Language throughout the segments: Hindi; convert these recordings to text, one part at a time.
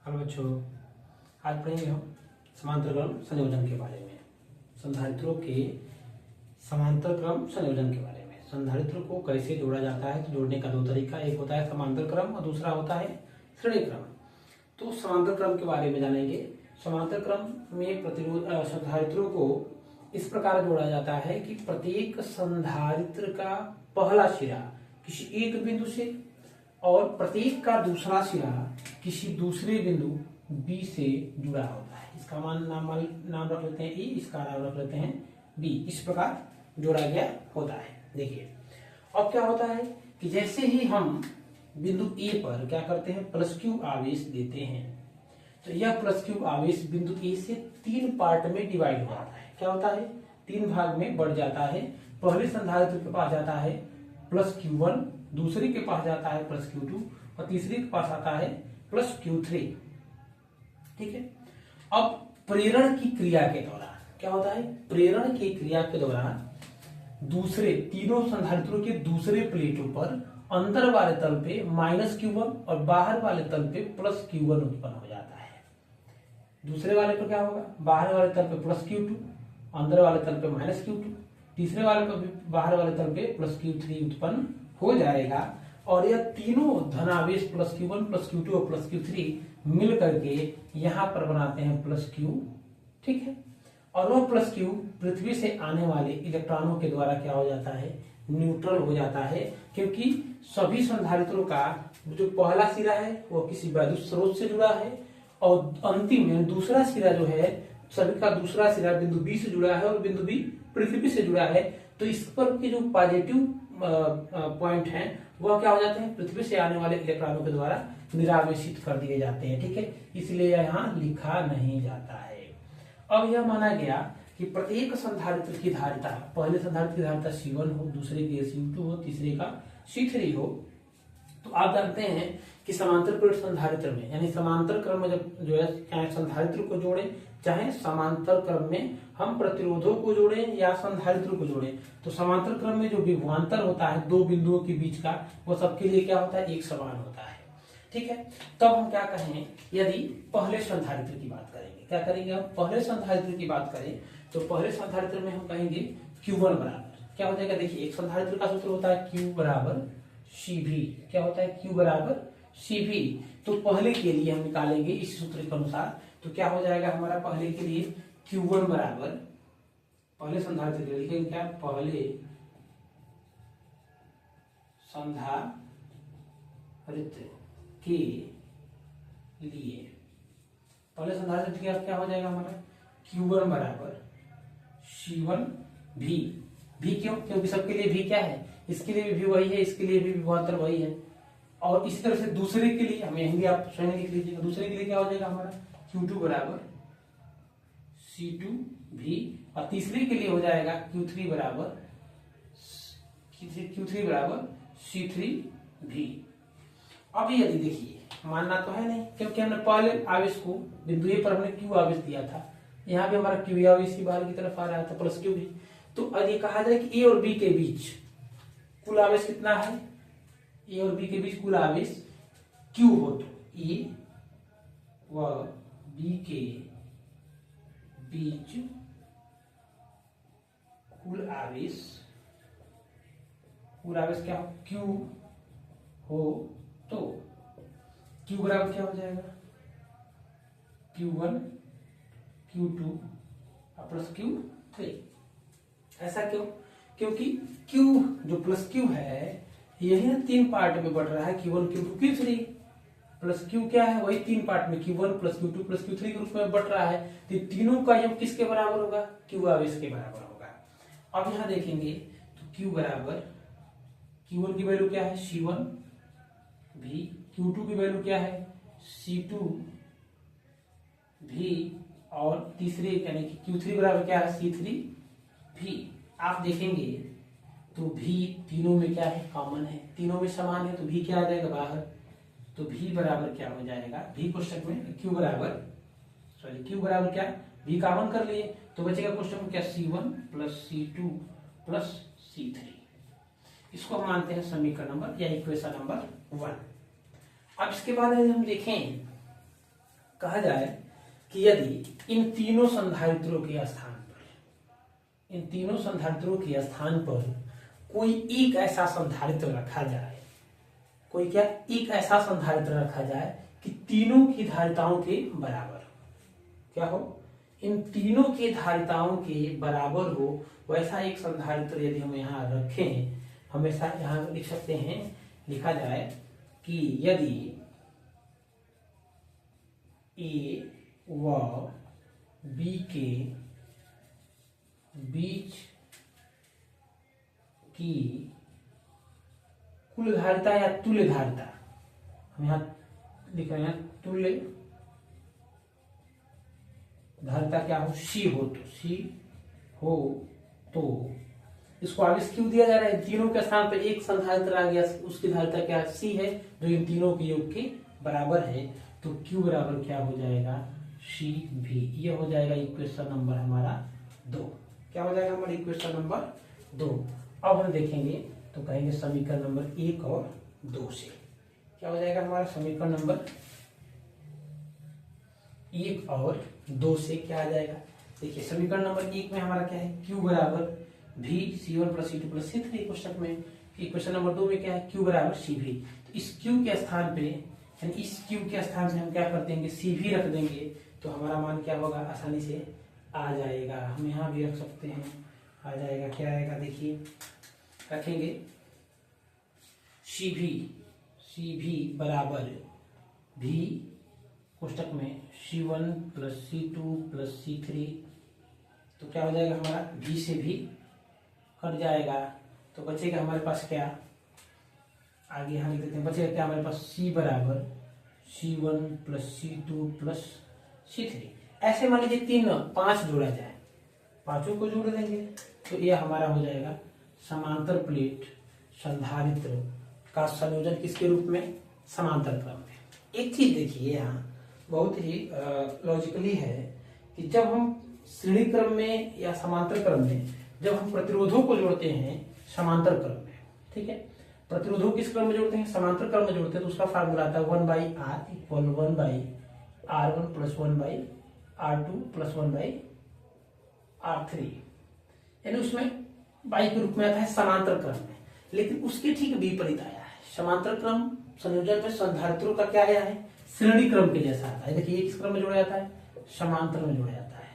हेलो बच्चों, आज पढ़ेंगे हम समांतर क्रम संयोजन के बारे में। संधारित्रों के समांतर क्रम संयोजन के बारे में। संधारित्र को कैसे जोड़ा जाता है, तो जोड़ने का दो तरीका, एक होता है समांतर क्रम और दूसरा होता है श्रेणी क्रम। तो समांतर क्रम के बारे में जानेंगे। समांतर क्रम में प्रतिरोध संधारित्रों को इस प्रकार जोड़ा जाता है कि प्रत्येक संधारित्र का पहला सिरा किसी एक बिंदु से और प्रत्येक का दूसरा सिरा किसी दूसरे बिंदु B से जुड़ा होता है। इसका नाम रख लेते हैं E, इसका नाम रख लेते हैं B। इस प्रकार जोड़ा गया होता है। देखिए अब क्या होता है कि जैसे ही हम बिंदु A पर क्या करते हैं, प्लस क्यू आवेश देते हैं, तो यह प्लस क्यू आवेश बिंदु A से 3 पार्ट में डिवाइड हो जाता है। क्या होता है, 3 भाग में बढ़ जाता है। पहले संधारित्र के पास जाता है प्लस Q1, दूसरे के पास जाता है प्लस Q2 और तीसरे के पास आता है प्लस Q3। ठीक है। अब प्रेरण की क्रिया के दौरान क्या होता है, प्रेरण की क्रिया के दौरान दूसरे तीनों संधारित्रों के दूसरे प्लेटों पर अंदर वाले तल पे माइनस Q1 और बाहर वाले तल पे प्लस Q1 उत्पन्न हो जाता है। दूसरे वाले पर क्या होगा, बाहर वाले तल पे प्लस Q2, अंदर वाले तल पे माइनस Q2, तीसरे वाले पर भी बाहर वाले तल पे प्लस Q3 उत्पन्न हो जाएगा। और यह तीनों धनावेश प्लस Q1 प्लस Q2 और प्लस Q3 मिल करके यहां पर बनाते हैं प्लस Q। ठीक है। और वह प्लस Q पृथ्वी से आने वाले इलेक्ट्रॉनों के द्वारा क्या हो जाता है, न्यूट्रल हो जाता है, क्योंकि सभी संधारित्रों का जो पहला सिरा है वो किसी वैद्युत स्रोत से जुड़ा है और अंतिम में दूसरा सिरा जो है, सभी का दूसरा सिरा बिंदु B से जुड़ा है और बिंदु B पृथ्वी से जुड़ा है। तो इस पर के जो पॉजिटिव पॉइंट हैं वह क्या हो जाते हैं, पृथ्वी से आने वाले इलेक्ट्रॉनों के द्वारा निरावेशित कर दिए जाते हैं। ठीक है, इसलिए यहाँ लिखा नहीं जाता है। अब यह माना गया कि प्रत्येक संधारित्र की धारिता, पहले संधारित्र की धारिता C1 हो, दूसरे की C2 हो, तीसरे का C3 हो। तो आप जानते हैं कि समांतर प्लेट संधारित्र में, यानी समांतर क्रम में जब जो है चाहे संधारित्र को जोड़े चाहे समांतर क्रम में हम प्रतिरोधों को जोड़ें या संधारित्र को जोड़ें, तो समांतर क्रम में जो विभवांतर होता है दो बिंदुओं के बीच का, वो सबके लिए क्या होता है, एक समान होता है। ठीक है। तब हम क्या कहें, यदि पहले संधारित्र की बात करेंगे, क्या करेंगे हम, पहले संधारित्र की बात करें तो पहले संधारित्र में हम कहेंगे Q1 बराबर क्या हो जाएगा। देखिए एक संधारित्र का सूत्र होता है Q बराबर CV। क्या होता है, Q बराबर CV। तो पहले के लिए हम निकालेंगे इस सूत्र के अनुसार, तो क्या हो जाएगा हमारा, पहले के लिए Q1 बराबर, पहले संधारित्र के लिए लिखेंगे क्या, पहले संधारित्र के लिए, पहले संधारित्र के क्या हो जाएगा हमारा, Q1 बराबर C1 V। क्यों, क्योंकि सबके लिए V क्या है, इसके लिए भी V वही है, इसके लिए भी विभवांतर वही है। और इसी तरह से दूसरे के लिए हम यहीं आप स्वयं लिख लीजिएगा, दूसरे के लिए क्या हो जाएगा हमारा Q2 बराबर C2 V और तीसरे के लिए हो जाएगा Q3 बराबर C3 V। अब यदि देखिए मानना तो है नहीं, क्योंकि हमने पहले आवेश को बिंदु A पर हमने Q आवेश दिया था, यहाँ भी हमारा Q आवेश ही बाहर की तरफ आ रहा था प्लस Q भी। तो अब ये कहा जाए कि A और B के बीच कुल आवेश कितना है, A और B के बीच कुल आवेश Q हो, तो A व B के बीच कुल आवेश क्या हो, Q हो, तो Q बराबर क्या हो जाएगा, Q1 Q2 प्लस Q3। ऐसा क्यों, क्योंकि Q जो प्लस Q है यही ना 3 पार्ट में बढ़ रहा है, Q1 Q2 Q3 plus Q क्या है, वही 3 पार्ट में Q1 plus Q2 plus Q3 के रूप में बढ़ रहा है। तो तीनों का योग किसके बराबर होगा, Q आवेश के बराबर होगा। अब यहां देखेंगे तो Q बराबर, Q1 की वैल्यू क्या है C1 V, Q2 की वैल्यू क्या है C2 V और तीसरे यानी कि Q3 बराबर क्या है C3 V। आप देखेंगे तो V तीनों में क्या है, कॉमन है, तीनों में समान है, तो V क्या आ जाएगा बाहर, तो V बराबर क्या हो जाएगा, V क्वेश्चन में Q बराबर क्या, V कॉमन कर लिए तो बचेगा क्वेश्चन में क्या, C1 plus C2 plus C3। इसको हम मानते हैं समीकरण नंबर या इक्वेशन नंबर 1। अब इसके बाद हम देखें कहा जाए कि यदि इन तीनों संधारित्रों के स्थान पर, इन तीनों संधारित्रों के स्थान पर कोई एक ऐसा संधारित्र रखा जाए, कोई क्या एक ऐसा संधारित्र रखा जाए कि तीनों की धारिताओं के बराबर क्या हो, इन तीनों की धारिताओं के बराबर हो, वैसा एक संधारित्र यदि हम यहाँ रखें, हमेशा यहाँ लिख सकते हैं, लिखा जाए कि यदि ए व बी के बीच की कुल धारिता या तुल्य धारिता, हम यहाँ लिख रहे हैं तुल्य धारिता क्या हो, सी हो, तो सी हो तो इसको आगे क्यों दिया जा रहा है, तीनों के स्थान पर एक संधारित्र आ गया, उसकी धारिता क्या सी है जो इन तीनों के योग के बराबर है, तो Q बराबर क्या हो जाएगा, सी भी। ये हो जाएगा इक्वेशन नंबर हमारा 2। क्या हो जाएगा हमारा इक्वेशन नंबर 2। अब हम देखेंगे तो कहेंगे समीकरण नंबर 1 और 2 से क्या हो जाएगा हमारा समीकरण नंबर 1 और 2 से क्या आ जाएगा। देखिए समीकरण नंबर 1 में हमारा क्या है, Q बराबर V C1 plus C2 plus C3 कोष्टक में। इक्वेशन नंबर 2 में क्या है, Q बराबर CV। तो इस Q के स्थान पे, यानी इस Q के स्थान से हम क्या कर देंगे, CV रख देंगे, तो हमारा मान क्या होगा, आसानी से आ जाएगा। हम यहाँ भी रख सकते हैं, आ जाएगा। क्या आएगा देखिए, रखेंगे CV बराबर V कोष्टक में C1 plus C2 plus C3, तो क्या हो जाएगा हमारा V से भी कट जाएगा, तो बचेगा हमारे पास क्या, आगे यहाँ लिख देते हैं, बचेगा क्या हमारे पास C बराबर C1 plus C2 plus C3। ऐसे मान लीजिए 5 जोड़ा जाए, पांचों को जोड़ देंगे तो ये हमारा हो जाएगा समांतर प्लेट संधारित्र का संयोजन किसके रूप में, समांतर क्रम में। एक चीज देखिए यहाँ बहुत ही लॉजिकली है कि जब हम श्रेणी क्रम में या समांतर क्रम में जब हम प्रतिरोधों को जोड़ते हैं समांतर क्रम में, ठीक है, प्रतिरोधों किस क्रम में जोड़ते हैं, समांतर क्रम में जोड़ते हैं, तो उसका फार्मूला आता है 1/r equal 1/r1 plus 1/r2 plus 1/r3, यानी उसमें बाई के रूप में आता है समांतर क्रम में। लेकिन उसके ठीक विपरीत आया है, समांतर क्रम संयोजन में संधारित्रों का क्या आया है, श्रेणी क्रम के जैसा आता है। देखिए ये किस क्रम में जोड़ा जाता है, समांतर में जोड़ा जाता है,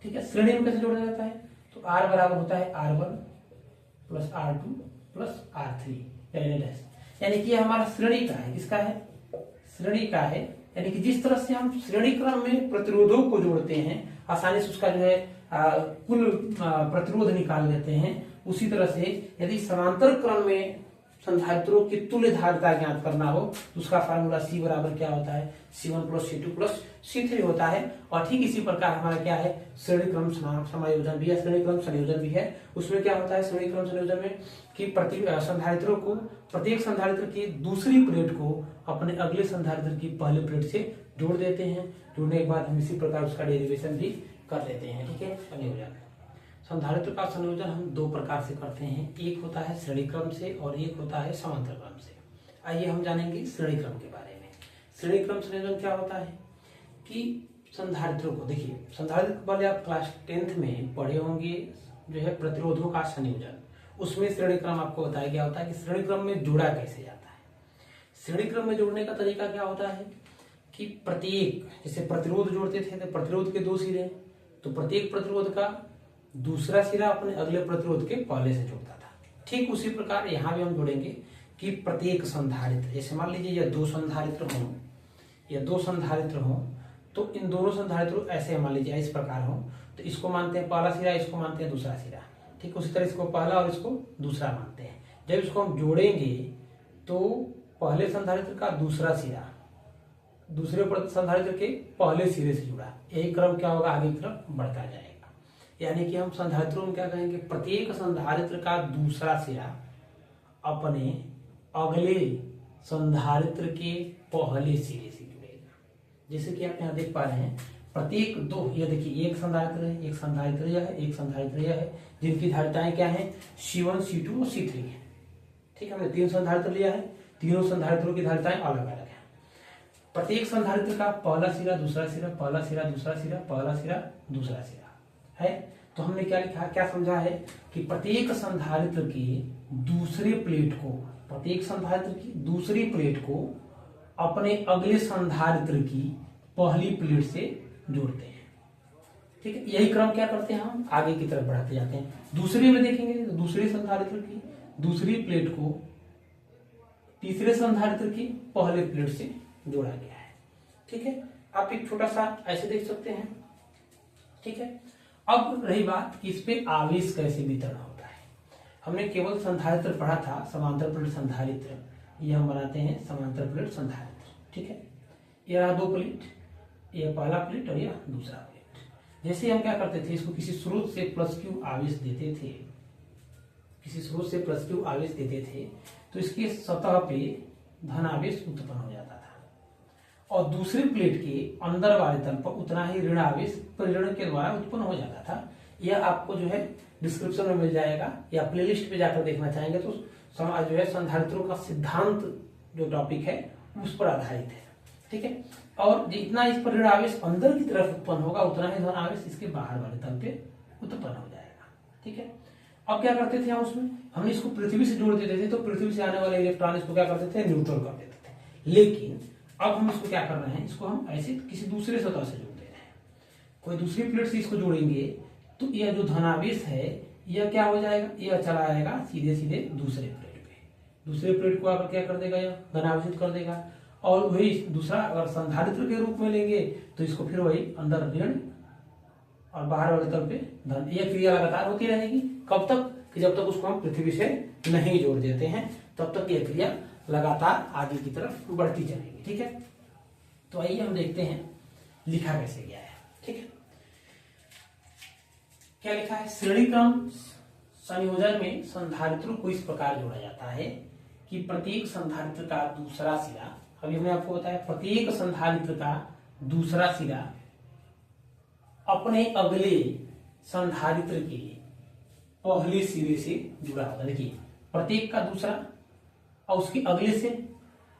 ठीक है। श्रेणी में कैसे जोड़ा जाता है, तो r बराबर होता है r1 plus r2 plus r3, यानी कि हमारा श्रेणी का है, किसका है, श्रेणी का है। यानी कि जिस तरह से हम श्रेणी क्रम में प्रतिरोधों को जोड़ते हैं, आसानी से उसका जो है कुल प्रतिरोध निकाल लेते हैं, उसी तरह से यदि समांतर क्रम में संधारित्रों की तुल्य धारिता ज्ञात करना हो तो उसका फार्मूला C बराबर क्या होता है, C1 plus C2 plus C3 होता है। और ठीक इसी प्रकार हमारा क्या है, श्रेणी क्रम समायोजन भी है, श्रेणी क्रम संयोजन भी है। उसमें क्या होता है श्रेणी क्रम संयोजन में कि संधारित्रों को, प्रत्येक संधारित्र की दूसरी प्लेट को अपने अगले संधारित्र की पहले प्लेट से जोड़ देते हैं। जोड़ने के बाद हम इसी प्रकार उसका डेरिवेशन भी कर लेते हैं, ठीक है, संयोजन। संधारित्र का संयोजन हम 2 प्रकार से करते हैं, एक होता है श्रेणी क्रम से और एक होता है समांतर क्रम से। आइए हम जानेंगे श्रेणी क्रम के बारे में। श्रेणी क्रम संयोजन क्या होता है कि संधारित्रों को, देखिए संधारित्र वाले आप क्लास 10th में पढ़े होंगे जो है प्रतिरोधों का संयोजन, उसमें श्रेणी क्रम आपको बताया गया होता है कि श्रेणी क्रम में जोड़ा कैसे जाता है। श्रेणी क्रम में जोड़ने का तरीका क्या होता है कि प्रत्येक, जैसे प्रतिरोध जोड़ते थे तो प्रतिरोध के 2 सिरे, तो प्रत्येक प्रतिरोध का दूसरा सिरा अपने अगले प्रतिरोध के पहले से जोड़ता था। ठीक उसी प्रकार यहाँ भी हम जोड़ेंगे कि प्रत्येक संधारित्र, जैसे मान लीजिए ये 2 संधारित्र हों, या 2 संधारित्र हों, तो इन दोनों संधारित्रों ऐसे मान लीजिए इस प्रकार हो, तो इसको मानते हैं पहला सिरा, इसको मानते हैं दूसरा सिरा, ठीक उसी तरह इसको पहला और इसको दूसरा मानते हैं। जब इसको हम जोड़ेंगे तो पहले संधारित्र का दूसरा सिरा दूसरे संधारित्र के पहले सिरे से जुड़ा, यही क्रम क्या होगा, आगे की तरफ बढ़ता जाएगा। यानी कि हम संधारित्रों में क्या कहेंगे, प्रत्येक संधारित्र का दूसरा सिरा अपने अगले संधारित्र के पहले सिरे से जुड़ेगा। जैसे कि आप यहाँ देख पा रहे हैं प्रत्येक 2, ये देखिए एक संधारित्र है, एक संधारित्र यह है, एक संधारित्र यह है, जिनकी धारिताएं क्या है, C1 C2 और C3 है। ठीक है, हमने 3 संधारित्र लिया है, तीनों संधारित्रों की धारिताएं अलग अलग है। प्रत्येक संधारित्र का पहला सिरा, दूसरा सिरा, पहला सिरा, दूसरा सिरा, पहला सिरा, दूसरा सिरा है। तो हमने क्या लिखा, क्या समझा है कि प्रत्येक संधारित्र की दूसरे प्लेट को, प्रत्येक संधारित्र की दूसरी प्लेट को अपने अगले संधारित्र की पहली प्लेट से जोड़ते हैं। ठीक है, यही क्रम क्या करते हैं, हम आगे की तरफ बढ़ाते जाते हैं। दूसरे में देखेंगे तो दूसरे संधारित्र की दूसरी प्लेट को तीसरे संधारित्र की पहले प्लेट से जोड़ा गया है। ठीक है, आप एक छोटा सा ऐसे देख सकते हैं। ठीक है, अब रही बात कि इस पे आवेश कैसे वितरण होता है। हमने केवल संधारित्र पढ़ा था, समांतर प्लेट संधारित्र, ये हम बनाते हैं समांतर प्लेट संधारित्र। ठीक है, ये रहा 2 प्लेट, ये पहला प्लेट और यह दूसरा प्लेट। जैसे हम क्या करते थे, इसको किसी स्रोत से +q आवेश देते थे, किसी स्रोत से +q आवेश देते थे तो इसके सतह पे धन आवेश उत्पन्न हो जाता था और दूसरे प्लेट के अंदर वाले तल पर उतना ही ऋण आवेश परिऋण के द्वारा उत्पन्न हो जाता था। यह आपको जो है डिस्क्रिप्शन में मिल जाएगा या प्लेलिस्ट पे जाकर देखना चाहेंगे तो जो है संधारित्रों का सिद्धांत जो टॉपिक है उस पर आधारित है। ठीक है, और जितना इस पर ऋण आवेश अंदर की तरफ उत्पन्न होगा उतना ही धन आवेश इसके बाहर वाले तल पे उत्पन्न हो जाएगा। ठीक है, अब क्या करते थे हम उसमें, हमने इसको पृथ्वी से जोड़ देते थे तो पृथ्वी से आने वाले इलेक्ट्रॉन इसको क्या करते थे, न्यूट्रल कर देते थे। लेकिन अब हम इसको क्या कर रहे हैं, इसको हम ऐसे किसी दूसरे सतह से जोड़ दे रहे हैं। कोई दूसरी प्लेट से इसको जोड़ेंगे तो यह जो धनावेश है यह क्या हो जाएगा, यह चला आएगा सीधे सीधे दूसरे प्लेट पे। दूसरे प्लेट को आकर क्या कर देगा, यह धनावेशित कर देगा। और वही दूसरा अगर संधारित्र के रूप में लेंगे तो इसको फिर वही अंदर ऋण और बाहर वाले तल पे धन। यह क्रिया लगातार होती रहेगी। कब तक, कि जब तक उसको हम पृथ्वी से नहीं जोड़ देते हैं तब तक यह क्रिया लगातार आगे की तरफ बढ़ती चलेगी। ठीक है, तो आइए हम देखते हैं लिखा कैसे गया है। ठीक है, क्या लिखा है, श्रेणी क्रम संयोजन में संधारित्रों को इस प्रकार जोड़ा जाता है कि प्रत्येक संधारित्र का दूसरा सिरा, अभी हमने आपको बताया प्रत्येक संधारित्र का दूसरा सिरा अपने अगले संधारित्र के पहले सिरे से जुड़ा होता है। देखिए, प्रत्येक का दूसरा और उसके अगले से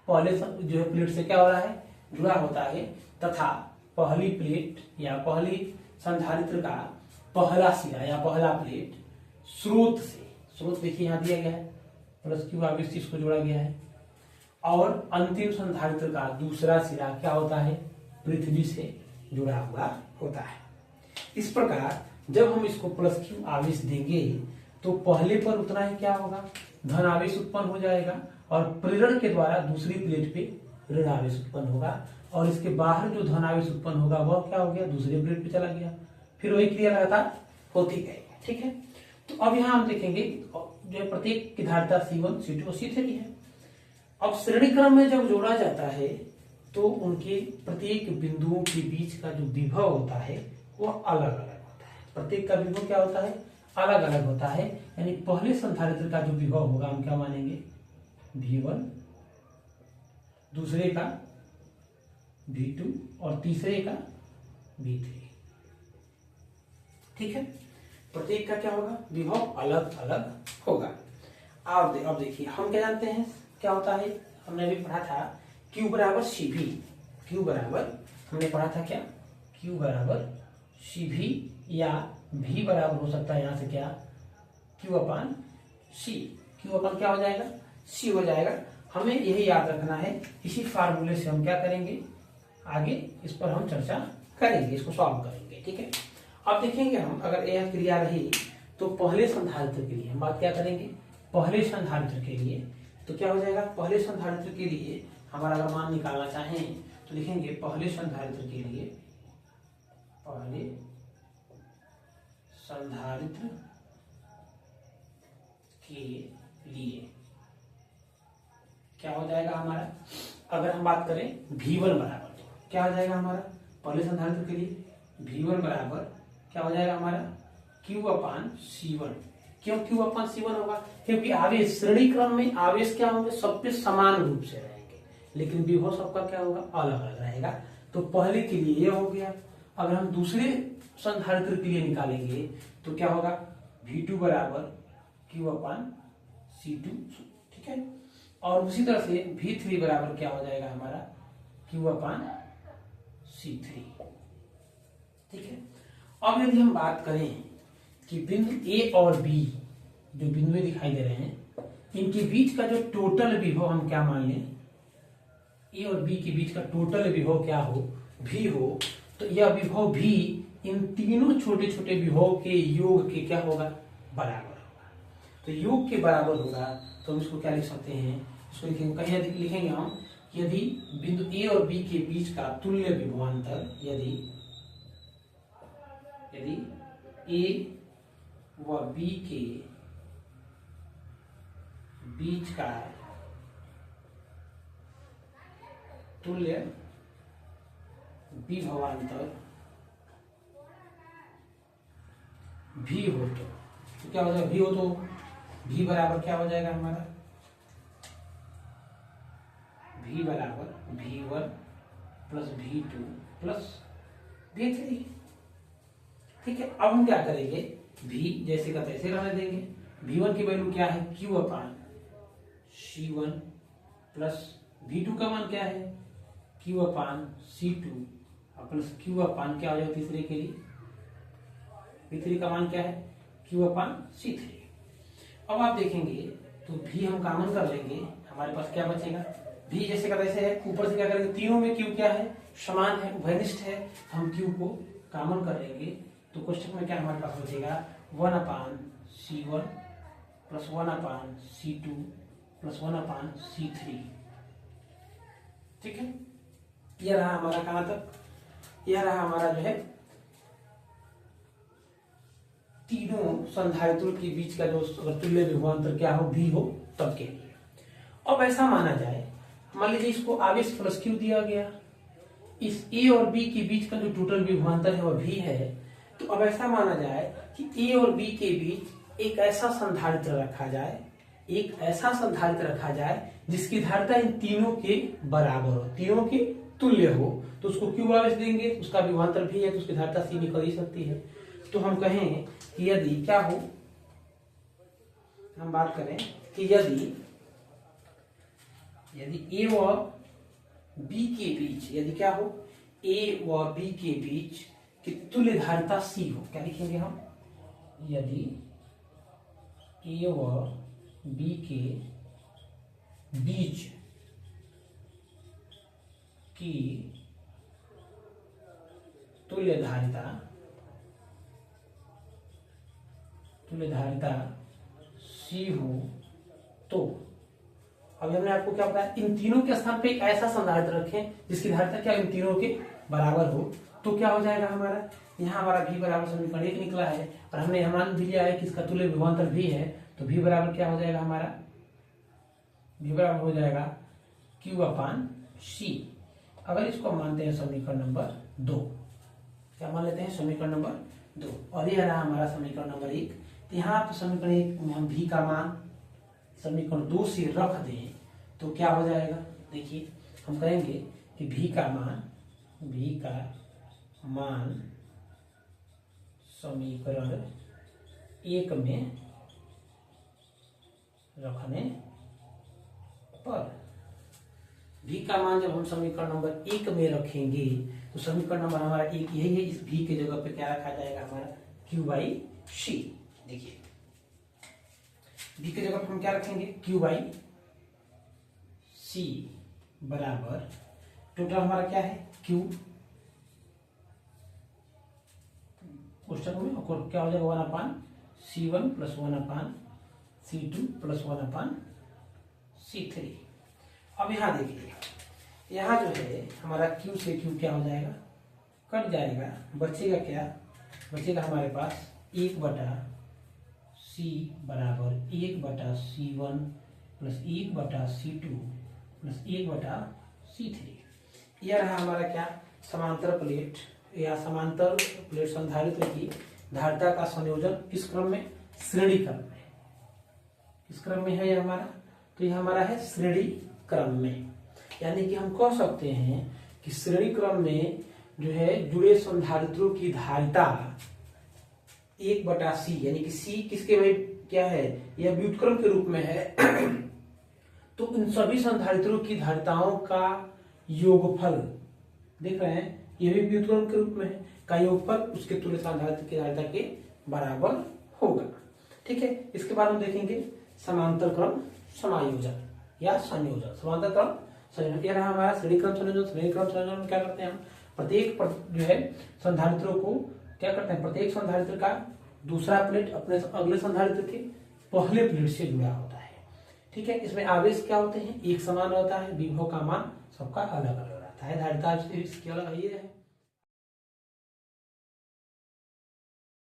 पहले जो है प्लेट से क्या हो रहा है, जुड़ा होता है, तथा पहली प्लेट या पहली संधारित्र का पहला सिरा या पहला प्लेट स्रोत से, स्रोत देखिए यहाँ दिया गया है +q आवेश से इसको जोड़ा गया है, और अंतिम संधारित्र का दूसरा सिरा क्या होता है, पृथ्वी से जुड़ा हुआ होता है। इस प्रकार जब हम इसको +q आवेश देंगे तो पहले पर उतना ही क्या होगा, धन आवेश उत्पन्न हो जाएगा और प्रेरण के द्वारा दूसरी प्लेट पे ऋण आवेश उत्पन्न होगा और इसके बाहर जो धन आवेश उत्पन्न होगा वह क्या हो गया, दूसरे प्लेट पे चला गया। फिर वही क्रिया लगातार होती गई। ठीक है, तो अब यहाँ हम देखेंगे जो है प्रत्येक की धारिता C1 C2 और C3 है। अब श्रेणी क्रम में जब जोड़ा जाता है तो उनके प्रत्येक बिंदुओं के बीच का जो विभव होता है वह अलग अलग होता है। प्रत्येक का विभव क्या होता है, अलग अलग होता है। यानी पहले संधारित्र का जो विभव होगा हम क्या मानेंगे, V1, दूसरे का V2 और तीसरे का V3। ठीक है, प्रत्येक का क्या होगा, विभव अलग अलग होगा। अब देखिए हम क्या जानते हैं क्या होता है, हमने अभी पढ़ा था Q बराबर CV। Q बराबर हमने पढ़ा था क्या, Q बराबर CV या V बराबर हो सकता है यहाँ से क्या, Q अपान C। Q अपान क्या हो जाएगा, C हो जाएगा। हमें यही याद रखना है। इसी फार्मूले से हम क्या करेंगे, आगे इस पर हम चर्चा करेंगे, इसको सॉल्व करेंगे। ठीक है, अब देखेंगे हम अगर यह क्रिया रही तो पहले संधारित्र के लिए हम बात क्या करेंगे, पहले संधारित्र के लिए तो क्या हो जाएगा, पहले संधारित्र के लिए हमारा अगर मान निकालना चाहें तो लिखेंगे पहले संधारित्र के लिए, पहले संधारित्र के लिए क्या हो जाएगा हमारा, अगर हम बात करें V1 बराबर तो क्या हो जाएगा हमारा, पहले संधारित्र के लिए V1 बराबर क्या हो जाएगा हमारा, Q अपान C1। क्यों Q अपान C1 होगा, क्योंकि आवेश श्रेणी क्रम में आवेश क्या होंगे, सब पे समान रूप से रहेंगे, लेकिन विभव सबका क्या होगा, अलग अलग रहेगा। तो पहले के लिए ये हो गया। अगर हम दूसरे संधारित्र के लिए निकालेंगे तो क्या होगा, V2 बराबर Q अपान C2। ठीक है, और उसी तरह से V3 बराबर क्या हो जाएगा हमारा, Q/C3। ठीक है। अब यदि हम बात करें कि बिंदु A और B जो बिंदु दिखाई दे रहे हैं, इनके बीच का जो टोटल विभव हम क्या मान लें, A और B के बीच का टोटल विभव क्या हो, V हो, तो यह विभव V इन तीनों छोटे छोटे विभव के योग के क्या होगा, बराबर होगा। तो योग के बराबर होगा तो हम इसको क्या लिख सकते हैं, इसको लिखेंगे, कहीं लिखेंगे हम, यदि बिंदु A और B के बीच का तुल्य विभवांतर, यदि A व B के बीच का तुल्य विभवांतर V हो तो क्या हो जाएगा, V हो तो V बराबर क्या हो जाएगा हमारा, V बराबर V1 plus V2 plus V3। ठीक है। अब हम क्या करेंगे, V जैसे का तैसे रहने देंगे। V1 की वैल्यू क्या है, Q/C1 प्लस V2 का मान क्या है, Q/C2 प्लस Q/ क्या हो जाएगा तीसरे के लिए, V3 का मान क्या है, Q/C3। अब आप देखेंगे तो V हम कॉमन कर लेंगे, हमारे पास क्या बचेगा, V जैसे का तैसे है, ऊपर से क्या करेंगे, तीनों में Q क्या है, समान है, उभयनिष्ठ है, हम Q को कॉमन कर लेंगे तो कोष्टक में क्या हमारे पास बचेगा, 1/C1 plus 1/C2 plus 1/C3। ठीक है। यह रहा हमारा कहां तक, यह रहा हमारा जो है तीनों संधारित्रों के बीच का जो तुल्य विभवांतर क्या हो, V हो तब के लिए। अब ऐसा माना जाए, मान लीजिए इसको आवेश प्लस Q दिया गया, इस A और B के बीच का जो टोटल विभवांतर है वह V है, तो अब ऐसा माना जाए कि A और B के बीच एक ऐसा संधारित्र रखा जाए, एक ऐसा संधारित्र रखा जाए जिसकी धारिता इन तीनों के बराबर हो, तीनों के तुल्य हो, तो उसको Q आवेश देंगे, उसका विभवांतर भी है तो उसकी धारिता C निकल ही सकती है। तो हम कहें कि यदि क्या हो, हम बात करें कि यदि A व B के बीच, यदि क्या हो, A व B के बीच की तुल्य धारिता C हो, क्या लिखेंगे हम, यदि A व B के बीच की तुल्य धारिता C हो तो, अभी हमने आपको क्या बताया, इन तीनों के स्थान पे एक ऐसा संधारित्र रखें जिसकी धारिता क्या इन तीनों के बराबर हो, तो क्या हो जाएगा हमारा, यहाँ हमारा V बराबर समीकरण 1 निकला है और हमने यह मान भी लिया है कि इसका तुल्य विभवांतर V है, तो V बराबर क्या हो जाएगा हमारा, V बराबर हो जाएगा Q/C। अगर इसको मानते हैं समीकरण नंबर 2, क्या मान लेते हैं, समीकरण नंबर 2, और यह रहा हमारा समीकरण नंबर 1। यहाँ तो समीकरण 1 में हम V का मान समीकरण 2 से रख दें तो क्या हो जाएगा, देखिए हम कहेंगे कि V का मान समीकरण 1 में रखने पर, V का मान जब हम समीकरण नंबर 1 में रखेंगे तो समीकरण नंबर हमारा 1 यही है, इस V के जगह पे क्या रखा जाएगा हमारा, Q/C। देखिए V के जगह पर हम क्या रखेंगे, Q/C बराबर टोटल हमारा क्या है, Q कोष्टक में, और क्या हो जाएगा 1/C1 plus 1/C2 plus 1/C3। अब यहाँ देखिए, यहाँ जो है हमारा Q से Q क्या हो जाएगा, कट जाएगा, बचेगा क्या, बचेगा हमारे पास 1/C बराबर 1/C1 plus 1/C2 plus 1/C3। यह रहा हमारा क्या, समांतर प्लेट या समांतर प्लेट संधारित्र की धारिता का संयोजन किस क्रम में, श्रेणी क्रम में, किस क्रम में है यह हमारा, तो यह हमारा है श्रेणी क्रम में, यानी कि हम कह सकते हैं कि श्रेणी क्रम में जो है जुड़े संधारित्रों की धारिता 1/C, यानी कि C किसके में क्या है, यह व्युत्क्रम के रूप में है तो इन सभी संधारित्रों की धारिताओं का योगफल देख रहे हैं, ये भी व्युत्क्रम के रूप में है, का योगफल उसके तुल्य संधारित्र की धारिता के बराबर होगा। ठीक है, इसके बाद हम देखेंगे समांतर क्रम समायोजन या संयोजन। समांतर क्रम संयोजन ये रहा हमारा श्रेणी क्रम संयोजन। श्रेणी क्रम संयोजन में क्या करते हैं हम, प्रत्येक जो है संधारित्रों को क्या करते हैं, प्रत्येक संधारित्र का दूसरा प्लेट अपने अगले संधारित्र के पहले प्लेट से जुड़ा होता है। ठीक है, इसमें आवेश क्या होते हैं, एक समान होता है, विभव का मान सबका अलग अलग रहता है, धारिता इसकी अलग ये है।